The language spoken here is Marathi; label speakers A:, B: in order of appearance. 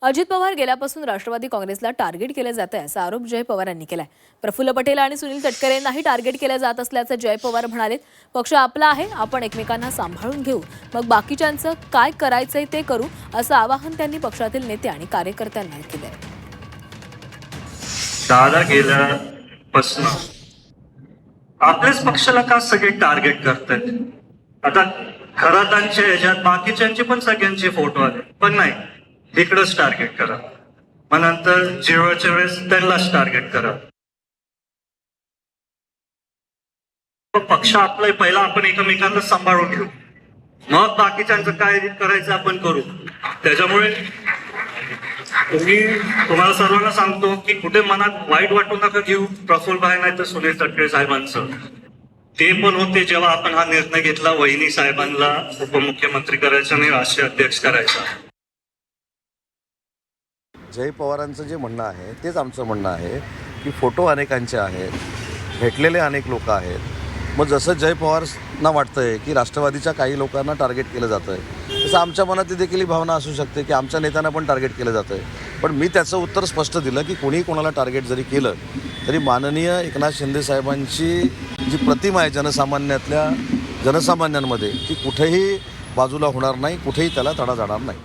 A: अजित पवार गेल्यापासून राष्ट्रवादी काँग्रेसला टार्गेट केले जाते असा आरोप जय पवार यांनी केलाय। प्रफुल्ल पटेल आणि सुनील तटकरे यांनाही टार्गेट केले जात असल्याचं जय पवार म्हणाले। पक्ष आपला आहे, आपण एकमेकांना सांभाळून घेऊ, मग बाकीच्यांचं काय करायचंय ते करू, असं आवाहन त्यांनी पक्षातील नेते आणि कार्यकर्त्यांना केलंय।
B: दादा गेल्यापासून आपल्याच पक्षाला का सगळे टार्गेट करतात? आता खरातांच्या ह्याच्यात बाकीच्यांचे पण सगळ्यांचे फोटो आले, पण नाही, इकडंच टार्गेट करा, मग नंतर जेवळच्या वेळेस त्यांनाच टार्गेट करा। पक्ष आपला पहिला आपण एकमेकांना सांभाळून घेऊ, मग बाकीच्यांचं काय करायचं आपण करू। त्याच्यामुळे तुम्हाला सर्वांना सांगतो की कुठे मनात वाईट वाटू नका घेऊ। प्रफुल्ल भाई नाही तर सुनील तटकरे साहेबांचं ते पण होते जेव्हा आपण हा निर्णय घेतला वहिनी साहेबांना उपमुख्यमंत्री करायचा आणि राष्ट्रीय अध्यक्ष करायचा।
C: जय पवारांचं जे म्हणणं आहे तेच आमचं म्हणणं आहे की फोटो अनेकांचे आहेत, भेटलेले अनेक लोक आहेत। मग जसं जय पवारांना वाटतंय की राष्ट्रवादीच्या काही लोकांना टार्गेट केलं जातं आहे, तसं आमच्या मनात देखील ही भावना असू शकते की आमच्या नेत्यांना पण टार्गेट केलं जातं आहे। पण मी त्याचं उत्तर स्पष्ट दिलं की कोणीही कोणाला टार्गेट जरी केलं तरी माननीय एकनाथ शिंदे साहेबांची जी प्रतिमा आहे जनसामान्यातल्या जनसामान्यांमध्ये ती कुठेही बाजूला होणार नाही, कुठेही त्याला तडा जाणार नाही।